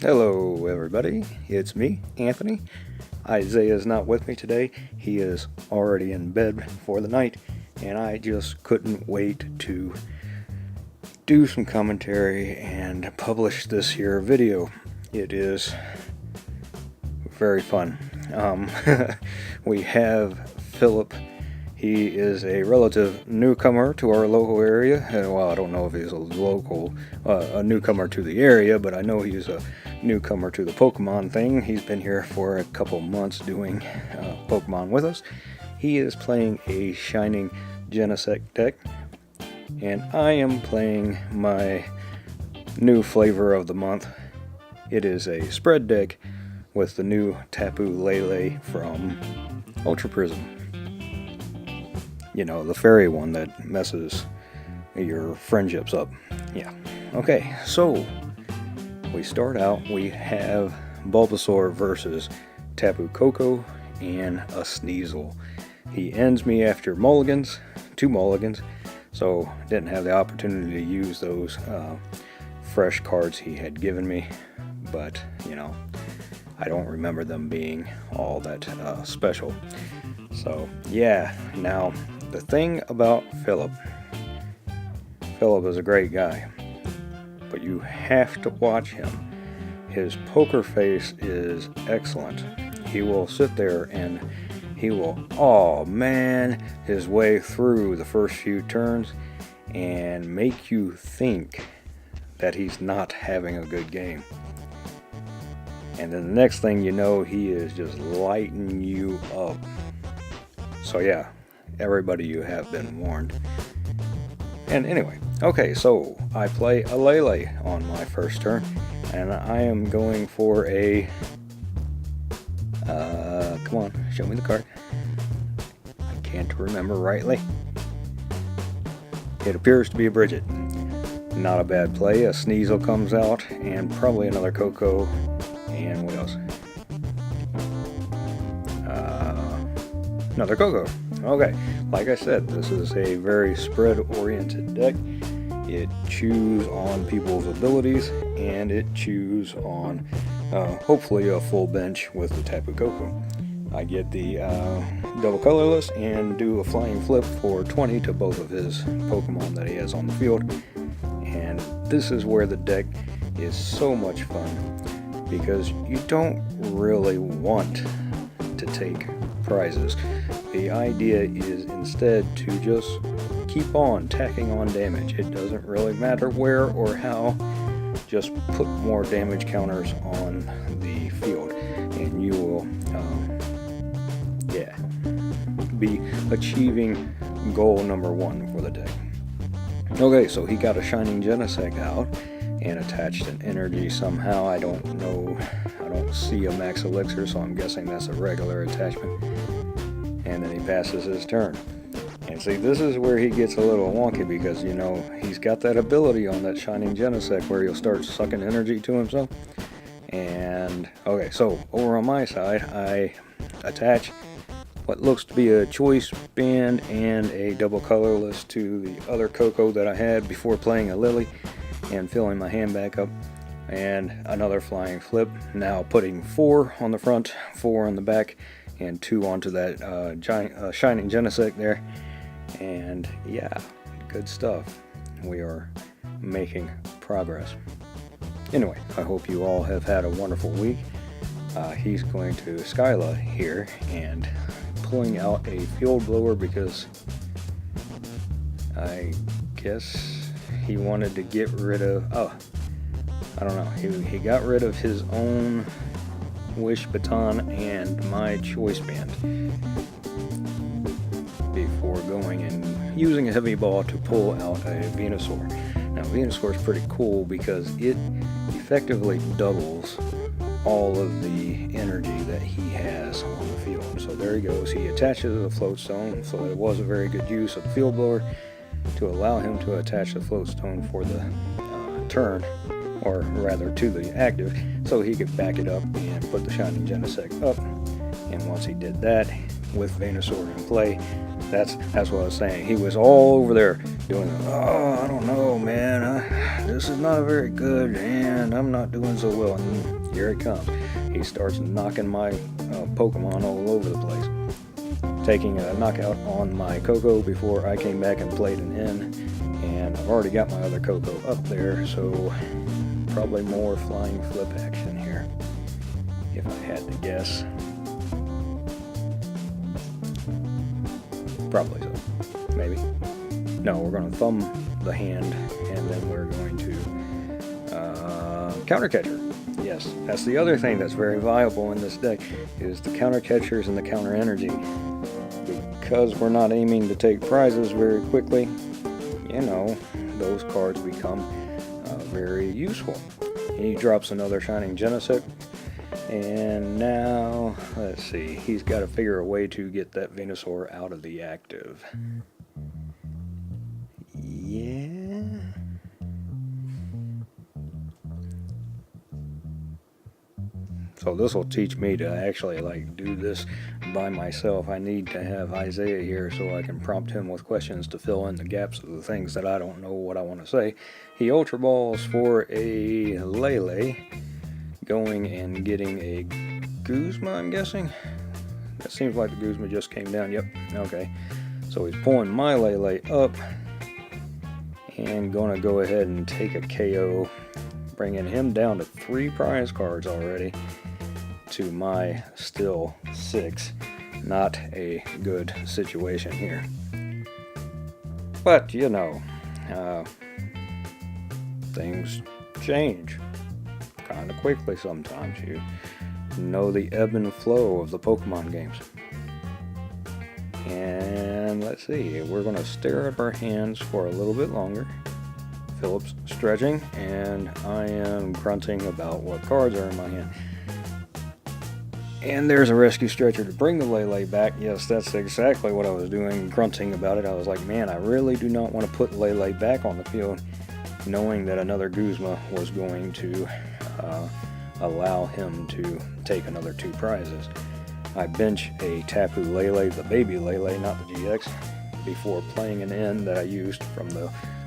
Hello everybody, it's me, Anthony. Isaiah's not with me today. He is already in bed for the night, and I just couldn't wait to do some commentary and publish this here video. It is very fun. We have Phillip. He is a relative newcomer to our local area. Well, I don't know if he's a newcomer to the area, but I know he's a newcomer to the Pokemon thing. He's been here for a couple months doing Pokemon with us. He is playing a Shining Genesect deck, and I am playing my new flavor of the month. It is a spread deck with the new Tapu Lele from Ultra Prism. You know, the fairy one that messes your friendships up. Yeah. Okay, so we start out, we have Bulbasaur versus Tapu Koko and a Sneasel. He ends me after mulligans, 2 mulligans, so didn't have the opportunity to use those fresh cards he had given me, but, you know, I don't remember them being all that special. So, yeah, now, the thing about Phillip is a great guy, but you have to watch him. His poker face is excellent. He will sit there and he will, oh man, his way through the first few turns and make you think that he's not having a good game. And then the next thing you know, he is just lighting you up. So yeah, everybody, you have been warned. And anyway, okay, so I play a Lele on my first turn, and I am going for a, come on, show me the card. I can't remember rightly. It appears to be a Bridget. Not a bad play. A Sneasel comes out, and probably another Koko, and what else? Another Koko. Okay, like I said, this is a very spread-oriented deck. It chews on people's abilities, and it chews on, hopefully, a full bench with the Tapu Koko. I get the double colorless and do a flying flip for 20 to both of his Pokemon that he has on the field. And this is where the deck is so much fun, because you don't really want to take prizes. The idea is instead to just keep on tacking on damage. It doesn't really matter where or how, just put more damage counters on the field and you will be achieving goal number 1 for the deck. Okay, so he got a Shining Genesect out and attached an energy somehow. I don't know, I don't see a max elixir, so I'm guessing that's a regular attachment. And then he passes his turn. And see, this is where he gets a little wonky, because, you know, he's got that ability on that Shining Genesect where he'll start sucking energy to himself. And, okay, so over on my side, I attach what looks to be a choice band and a double colorless to the other Koko that I had before playing a Lily and filling my hand back up, and another flying flip, now putting 4 on the front, 4 on the back, and 2 onto that Shining Genesect there. And yeah, good stuff. We are making progress. Anyway, I hope you all have had a wonderful week. He's going to Skyla here and pulling out a field blower because I guess he wanted to get rid of, I don't know, he got rid of his own Wish Baton and my choice band before going and using a heavy ball to pull out a Venusaur. Now Venusaur is pretty cool because it effectively doubles all of the energy that he has on the field. So there he goes, he attaches the float stone, so it was a very good use of the field blower to allow him to attach the float stone for the turn, or rather to the active, so he could back it up and put the Shining Genesect up. And once he did that with Venusaur in play, that's what I was saying. He was all over there doing, oh, I don't know, man. This is not very good, and I'm not doing so well. And here it comes. He starts knocking my Pokemon all over the place, taking a knockout on my Coco before I came back and played an in. And I've already got my other Coco up there, so probably more flying flip action here, if I had to guess. Probably so. Maybe. No, we're going to thumb the hand, and then we're going to counter catcher. Yes, that's the other thing that's very viable in this deck, is the counter catchers and the counter energy. Because we're not aiming to take prizes very quickly, you know, those cards become very useful. He drops another Shining Genesect, and now, let's see, he's got to figure a way to get that Venusaur out of the active. Yeah. So this will teach me to actually like do this by myself. I need to have Isaiah here so I can prompt him with questions to fill in the gaps of the things that I don't know what I want to say. He Ultra Balls for a Lele, going and getting a Guzma, I'm guessing. That seems like the Guzma just came down. Yep, okay. So he's pulling my Lele up and going to go ahead and take a KO, bringing him down to 3 prize cards already to my still 6. Not a good situation here. But, you know, things change kind of quickly sometimes. You know the ebb and flow of the Pokemon games. And let's see, we're going to stare at our hands for a little bit longer. Phillip's stretching, and I am grunting about what cards are in my hand. And there's a rescue stretcher to bring the Lele back. Yes, that's exactly what I was doing, grunting about it. I was like, man, I really do not want to put Lele back on the field, knowing that another Guzma was going to allow him to take another 2 prizes. I bench a Tapu Lele, the baby Lele, not the GX, before playing an N that I used from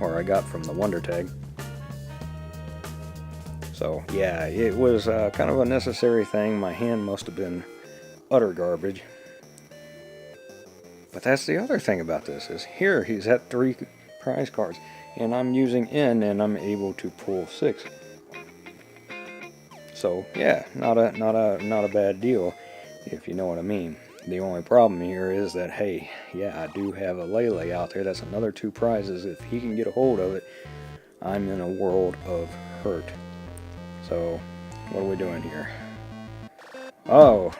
I got from the Wonder Tag. So yeah, it was kind of a necessary thing. My hand must have been utter garbage. But that's the other thing about this, is here he's at 3 prize cards, and I'm using N, and I'm able to pull 6. So yeah, not a bad deal, if you know what I mean. The only problem here is that, hey, yeah, I do have a Lele out there. That's another 2 prizes. If he can get a hold of it, I'm in a world of hurt. So, what are we doing here? Oh,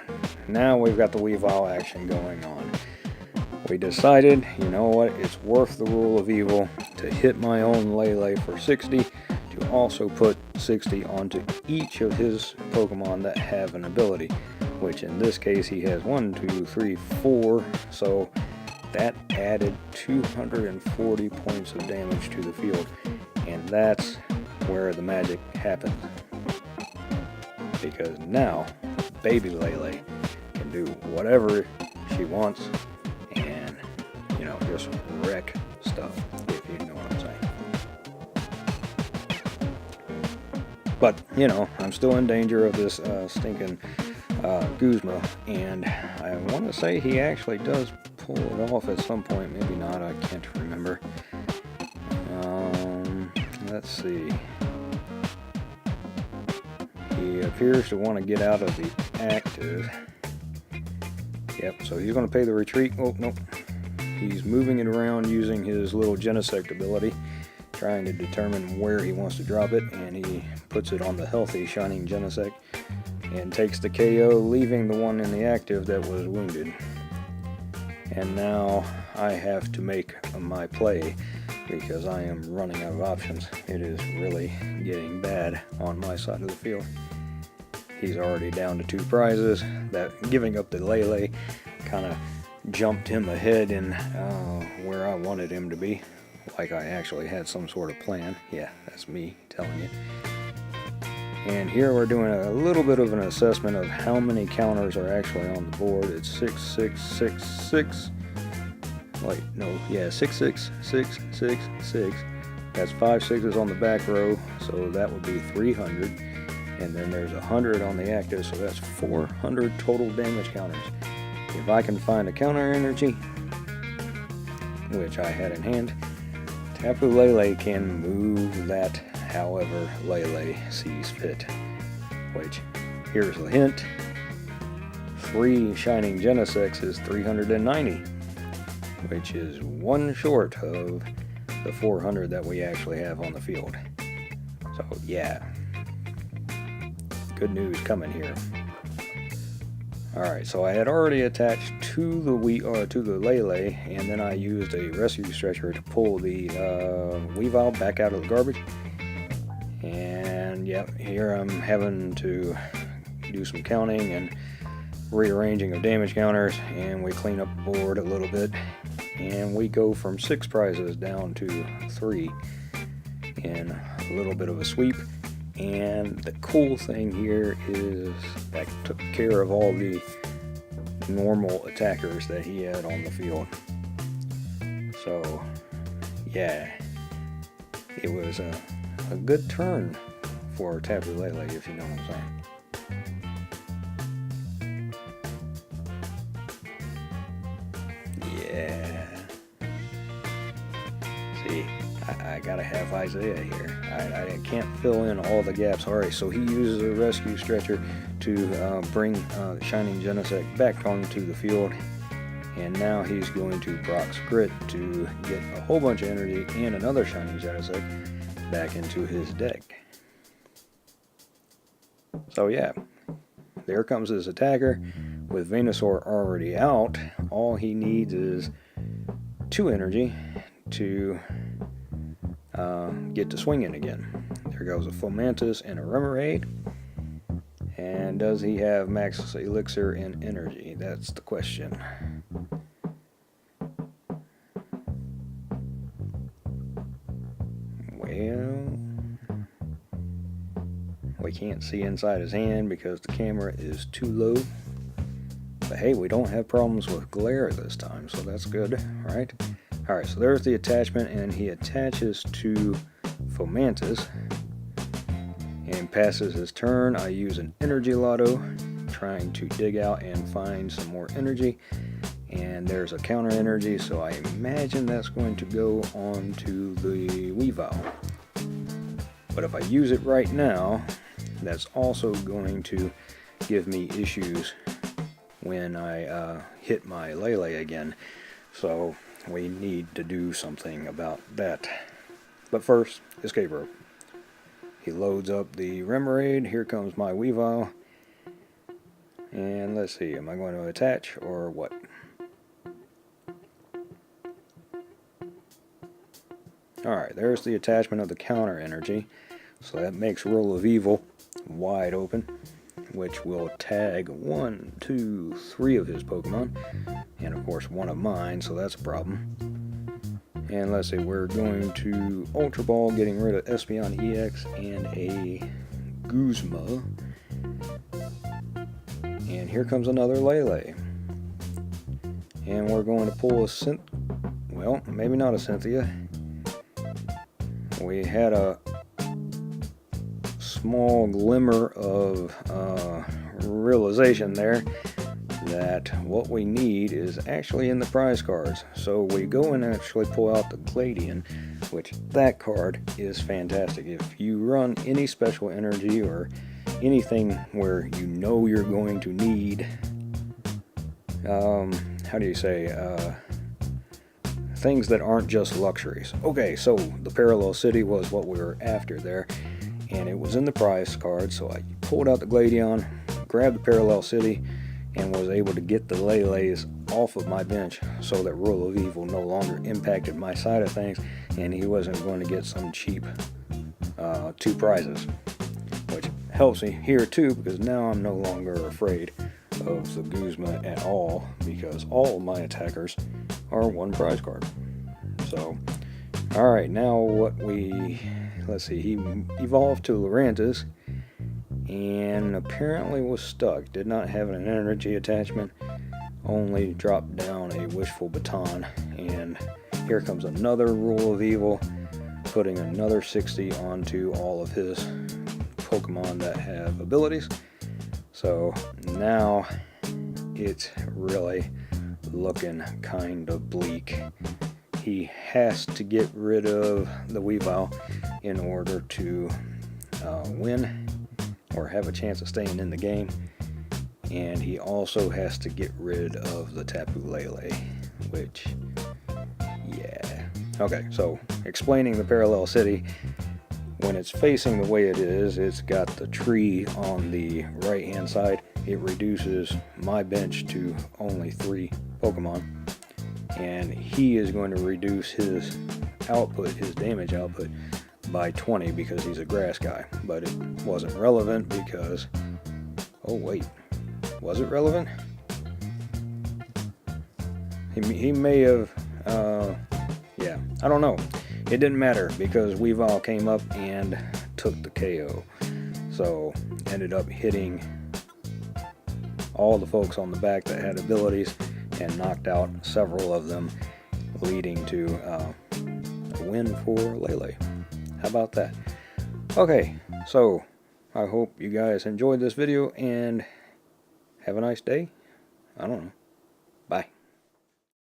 now we've got the Weavile action going on. We decided, you know what, it's worth the rule of evil to hit my own Lele for 60, to also put 60 onto each of his Pokemon that have an ability, which in this case he has 1, 2, 3, 4, so that added 240 points of damage to the field, and that's where the magic happens. Because now, baby Lele can do whatever she wants and, you know, just wreck stuff, if you know what I'm saying. But, you know, I'm still in danger of this stinking Guzma, and I want to say he actually does pull it off at some point. Maybe not, I can't remember. Let's see. He appears to want to get out of the active. Yep, so he's going to pay the retreat. Oh, nope. He's moving it around using his little Genesect ability, trying to determine where he wants to drop it, and he puts it on the healthy Shining Genesect and takes the KO, leaving the one in the active that was wounded. And now I have to make my play, because I am running out of options. It is really getting bad on my side of the field. He's already down to 2 prizes. That giving up the Lele kind of jumped him ahead in where I wanted him to be. Like I actually had some sort of plan. Yeah, that's me telling you. And here we're doing a little bit of an assessment of how many counters are actually on the board. It's 6, 6, 6, 6. Wait, no, yeah, 66666. That's 5 sixes on the back row, so that would be 300. And then there's 100 on the active, so that's 400 total damage counters. If I can find a counter energy, which I had in hand, Tapu Lele can move that however Lele sees fit. Which, here's the hint, 3 Shining Genesects is 390, which is 1 short of the 400 that we actually have on the field. So yeah, good news coming here. Alright, so I had already attached to the Lele, and then I used a rescue stretcher to pull the Weavile back out of the garbage. And yep, here I'm having to do some counting and rearranging of damage counters, and we clean up the board a little bit, and we go from 6 prizes down to 3 in a little bit of a sweep. And the cool thing here is that took care of all the normal attackers that he had on the field. So yeah, it was a good turn for Tapu Lele, if you know what I'm saying. Yeah. See, I gotta have Isaiah here. I can't fill in all the gaps. Alright, so he uses a rescue stretcher to bring Shining Genesect back onto the field. And now he's going to Brock's Grit to get a whole bunch of energy and another Shining Genesect back into his deck. So yeah, there comes his attacker. With Venusaur already out, all he needs is 2 energy to get to swinging again. There goes a Fomantis and a Remoraid. And does he have max elixir and energy? That's the question. Well, we can't see inside his hand because the camera is too low. But hey, we don't have problems with glare this time, so that's good, right? Alright, so there's the attachment, and he attaches to Fomantis and passes his turn. I use an energy lotto, trying to dig out and find some more energy. And there's a counter energy, so I imagine that's going to go on to the Weavile. But if I use it right now, that's also going to give me issues when I hit my Lele again. So we need to do something about that. But first, escape rope. He loads up the Remoraid. Here comes my Weavile. And let's see, am I going to attach or what? Alright, there's the attachment of the counter energy. So that makes Roll of Evil wide open, which will tag 1, 2, 3 of his Pokemon. And of course 1 of mine, so that's a problem. And let's see, we're going to Ultra Ball, getting rid of Espeon EX and a Guzma. And here comes another Lele. And we're going to pull a well, maybe not a Cynthia. We had a small glimmer of realization there that what we need is actually in the prize cards. So we go and actually pull out the Gladian, which that card is fantastic. If you run any special energy or anything where you know you're going to need, how do you say, things that aren't just luxuries. Okay, so the Parallel City was what we were after there, and it was in the prize card, so I pulled out the Gladion, grabbed the Parallel City, and was able to get the Lele's off of my bench so that Roll of Evil no longer impacted my side of things, and he wasn't going to get some cheap 2 prizes, which helps me here too, because now I'm no longer afraid of the Guzma at all, because all of my attackers are 1 prize card. So, alright, now let's see, he evolved to Lurantis, and apparently was stuck. Did not have an energy attachment only dropped down a wishful baton. And here comes another rule of evil, putting another 60 onto all of his Pokemon that have abilities. So now it's really looking kind of bleak. He has to get rid of the Weavile in order to win or have a chance of staying in the game. And he also has to get rid of the Tapu Lele, which, yeah. Okay, so explaining the parallel city, when it's facing the way it is, it's got the tree on the right hand side. It reduces my bench to only 3 Pokemon, and he is going to reduce his output, his damage output, by 20 because he's a grass guy. But it wasn't relevant because, oh wait, was it relevant? He may have, yeah, I don't know. It didn't matter because Weavile came up and took the KO. So ended up hitting all the folks on the back that had abilities and knocked out several of them, leading to a win for Lele. How about that? Okay, so I hope you guys enjoyed this video and have a nice day. I don't know.